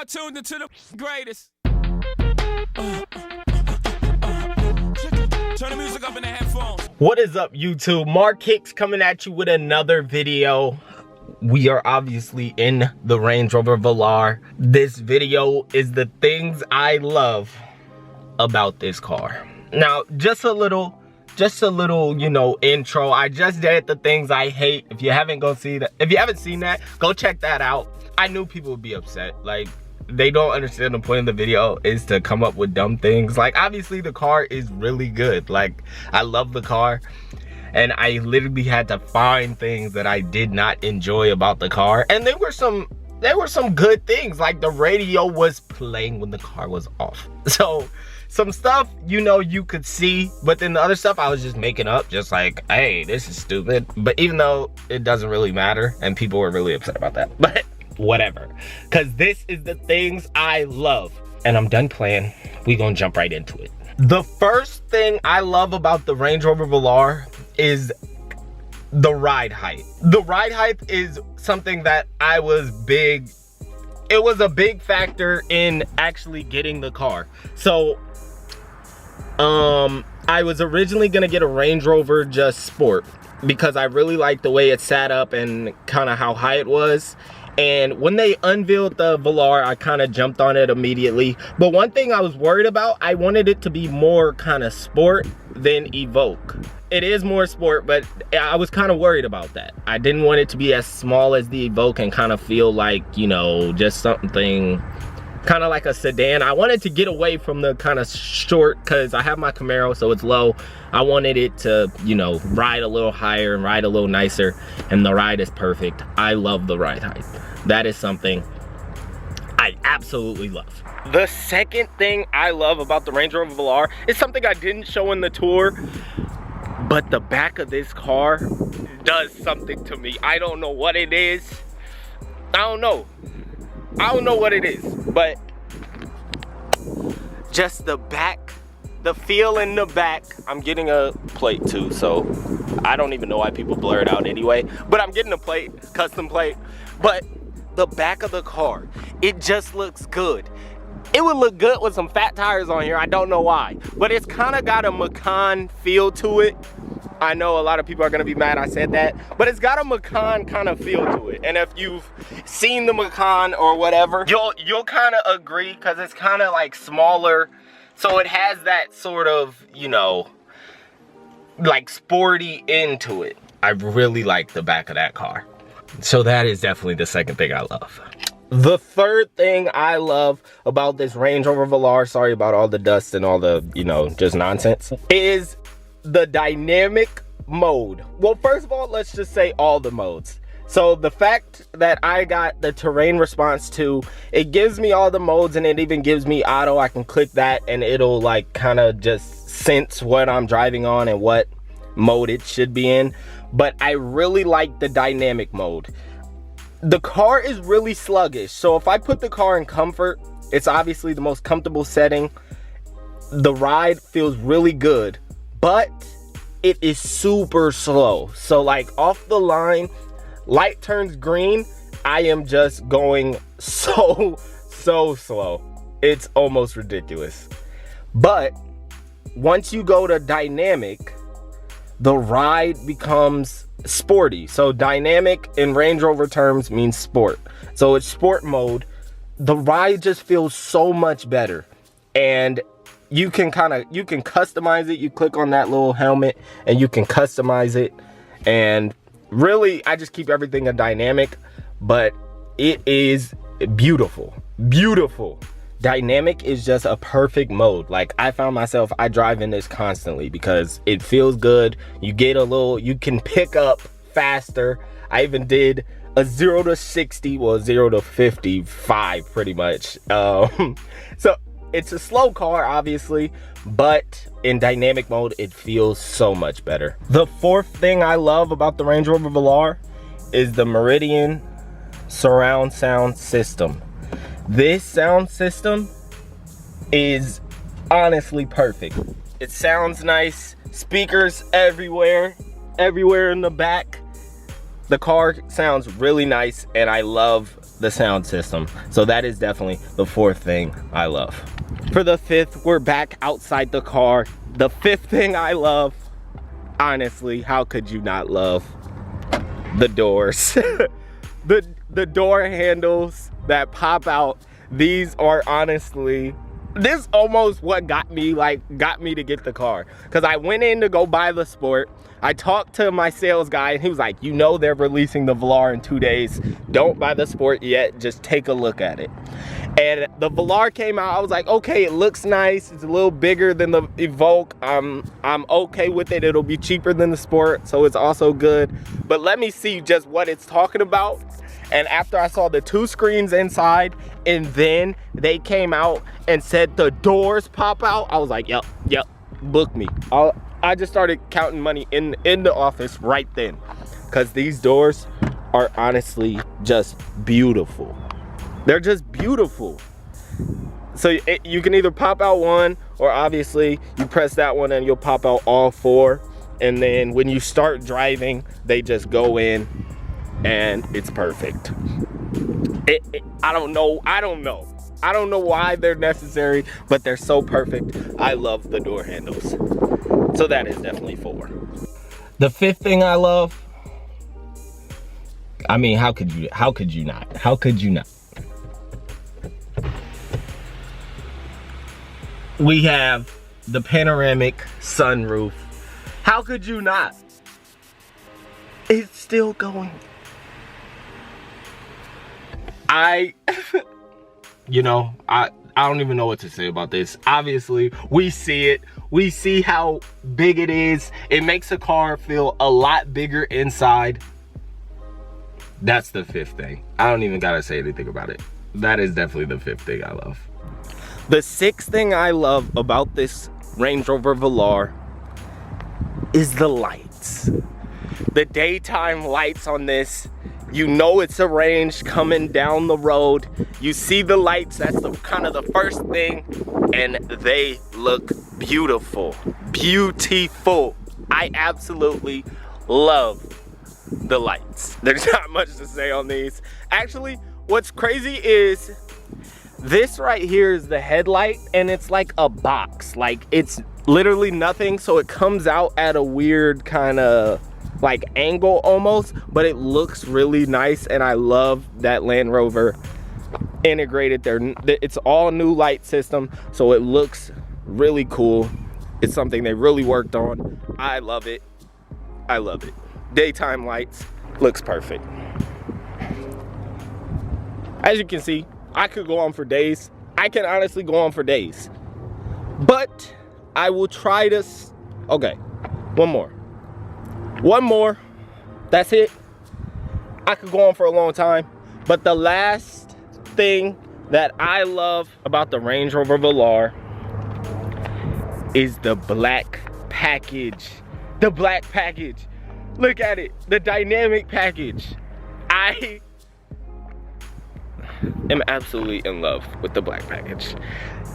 now tuned into the greatest. Turn the music up in the headphones. What is up, YouTube? MarKicks coming at you with another video. We are obviously in the Range Rover Velar. This video is the things I love about this car. Now, just a little, you know, intro. I just did the things I hate. If you haven't seen that, go check that out. I knew people would be upset. Like, they don't understand the point of the video is to come up with dumb things. Like, obviously the car is really good. Like, I love the car, and I literally had to find things that I did not enjoy about the car. And there were some good things. Like, the radio was playing when the car was off. So some stuff, you know, you could see, but then the other stuff I was just making up, just like, hey, this is stupid. But even though it doesn't really matter, and people were really upset about that, but whatever, because this is the things I love. And I'm done playing. We gonna jump right into it. The first thing I love about the Range Rover Velar is the ride height. The ride height is something that it was a big factor in actually getting the car. So I was originally gonna get a Range Rover just Sport because I really liked the way it sat up and kind of how high it was. And when they unveiled the Velar, I kind of jumped on it immediately. But one thing I was worried about, I wanted it to be more kind of sport than Evoque. It is more sport, but I was kind of worried about that. I didn't want it to be as small as the Evoque and kind of feel like, you know, just something kind of like a sedan. I wanted to get away from the kind of short, because I have my Camaro, so it's low. I wanted it to, you know, ride a little higher and ride a little nicer, and the ride is perfect. I love the ride height. That is something I absolutely love. The second thing I love about the Range Rover Velar is something I didn't show in the tour, but the back of this car does something to me. I don't know what it is. I don't know what it is, but just the back, the feel in the back. I'm getting a plate too, so I don't even know why people blur it out anyway, but I'm getting a plate, custom plate. But the back of the car, it just looks good. It would look good with some fat tires on here. I don't know why, but it's kind of got a Macan feel to it. I know a lot of people are gonna be mad I said that, but it's got a Macan kind of feel to it. And if you've seen the Macan or whatever, you'll kind of agree, because it's kind of like smaller. So it has that sort of, you know, like sporty into it. I really like the back of that car. So that is definitely the second thing I love. The third thing I love about this Range Rover Velar, sorry about all the dust and all the, you know, just nonsense, is the dynamic mode. Well, first of all, let's just say all the modes. So the fact that I got the terrain response too, it gives me all the modes, and it even gives me auto. I can click that and it'll like kind of just sense what I'm driving on and what mode it should be in. But I really like the dynamic mode. The car is really sluggish, so if I put the car in comfort, it's obviously the most comfortable setting. The ride feels really good, but it is super slow. So like off the line, light turns green, I am just going so slow. It's almost ridiculous. But once you go to dynamic, the ride becomes sporty. So dynamic in Range Rover terms means sport. So it's sport mode. The ride just feels so much better. And you can customize it. You click on that little helmet and you can customize it. And really, I just keep everything a dynamic, but it is beautiful. Beautiful. Dynamic is just a perfect mode. Like, I found myself, I drive in this constantly because it feels good. You can pick up faster. I even did a 0 to 60, well, 0 to 55 pretty much. So it's a slow car, obviously, but in dynamic mode, it feels so much better. The fourth thing I love about the Range Rover Velar is the Meridian surround sound system. This sound system is honestly perfect. It sounds nice, speakers everywhere in the back. The car sounds really nice, and I love the sound system. So that is definitely the fourth thing I love. For the fifth, we're back outside the car. The fifth thing I love, honestly, how could you not love the doors? the door handles that pop out, these are honestly, this almost what got me to get the car. Because I went in to go buy the Sport. I talked to my sales guy and he was like, you know they're releasing the Velar in 2 days. Don't buy the Sport yet, just take a look at it. And the Velar came out, I was like, okay, it looks nice. It's a little bigger than the Evoque. I'm okay with it. It'll be cheaper than the Sport, so it's also good. But let me see just what it's talking about. And after I saw the 2 screens inside, and then they came out and said the doors pop out, I was like, yep, book me. I just started counting money in the office right then, because these doors are honestly just beautiful. They're just beautiful. So you can either pop out one, or obviously you press that one and you'll pop out all 4. And then when you start driving, they just go in and it's perfect. I don't know why they're necessary, but they're so perfect. I love the door handles. So that is definitely 4. The fifth thing I love, I mean, how could you not? How could you not? We have the panoramic sunroof. How could you not? It's still going. I don't even know what to say about this. Obviously, we see it. We see how big it is. It makes a car feel a lot bigger inside. That's the fifth thing. I don't even gotta say anything about it. That is definitely the fifth thing I love. The sixth thing I love about this Range Rover Velar is the lights. The daytime lights on this, you know it's a Range coming down the road. You see the lights, that's kind of the first thing, and they look beautiful. Beautiful. I absolutely love the lights. There's not much to say on these. Actually, what's crazy is this right here is the headlight, and it's like a box. Like, it's literally nothing, so it comes out at a weird kind of like angle almost, but it looks really nice, and I love that Land Rover integrated there. It's all new light system, so it looks really cool. It's something they really worked on. I love it. I love it. Daytime lights, looks perfect. As you can see, I could go on for days. I can honestly go on for days, but I will try to, okay, one more, that's it. I could go on for a long time, but the last thing that I love about the Range Rover Velar is the black package. The black package, look at it, the dynamic package. I am absolutely in love with the black package.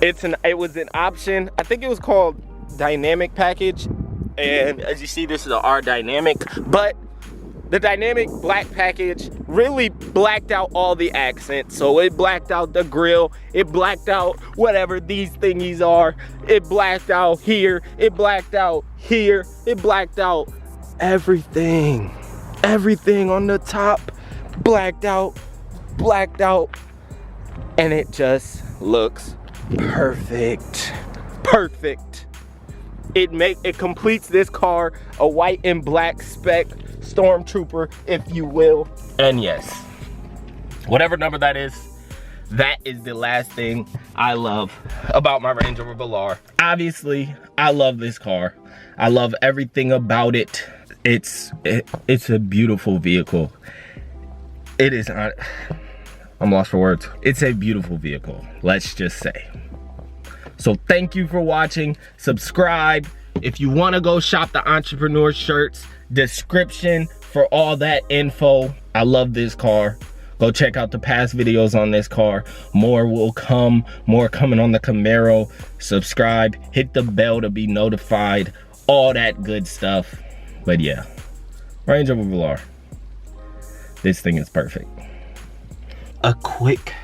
It was an option. I think it was called dynamic package, and as you see, this is the R dynamic, but the dynamic black package really blacked out all the accents. So it blacked out the grille, it blacked out whatever these thingies are, it blacked out here, it blacked out here, it blacked out everything. Everything on the top blacked out, and it just looks perfect. Perfect. It completes this car a white and black spec stormtrooper, if you will. And yes, whatever number that is the last thing I love about my Range Rover Velar. Obviously, I love this car. I love everything about it. It's a beautiful vehicle. It is not, I'm lost for words. It's a beautiful vehicle, let's just say. So thank you for watching. Subscribe. If you want to go shop the Entrepreneur shirts, description for all that info. I love this car. Go check out the past videos on this car. More will come, more coming on the Camaro. Subscribe, hit the bell to be notified, all that good stuff. But yeah, Range Rover Velar. This thing is perfect. a quick,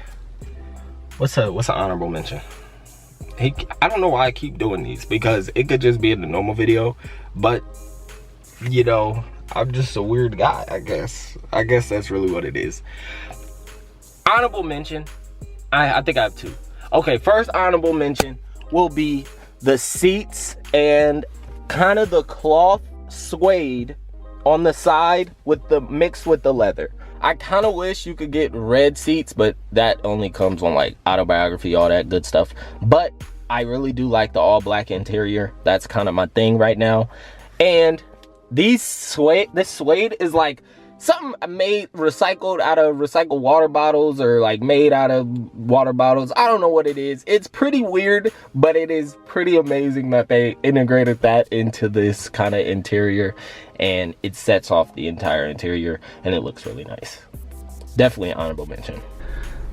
what's an honorable mention? I don't know why I keep doing these, because it could just be in the normal video, but you know, I'm just a weird guy, I guess. I guess that's really what it is. Honorable mention, I think I have two. Okay, first honorable mention will be the seats and kind of the cloth suede on the side with the mixed with the leather. I kind of wish you could get red seats, but that only comes on like Autobiography, all that good stuff. But I really do like the all black interior. That's kind of my thing right now. And this suede is like something made recycled out of recycled water bottles, or like made out of water bottles. I don't know what it is. It's pretty weird, but it is pretty amazing that they integrated that into this kind of interior, and it sets off the entire interior and it looks really nice. Definitely an honorable mention.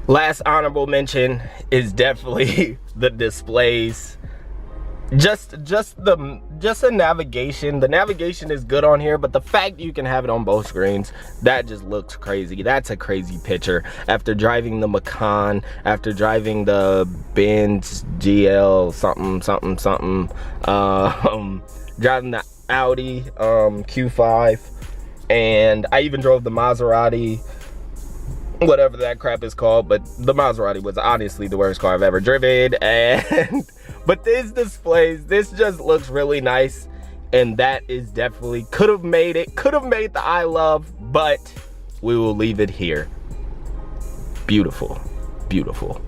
Last honorable mention is definitely the displays. Just the navigation. The navigation is good on here, but the fact you can have it on both screens, that just looks crazy. That's a crazy picture. After driving the Macan, after driving the Benz GL something, driving the Audi Q5, and I even drove the Maserati, whatever that crap is called, but the Maserati was honestly the worst car I've ever driven. And but these displays, this just looks really nice, and that is definitely could have made the I love, but we will leave it here. Beautiful, beautiful.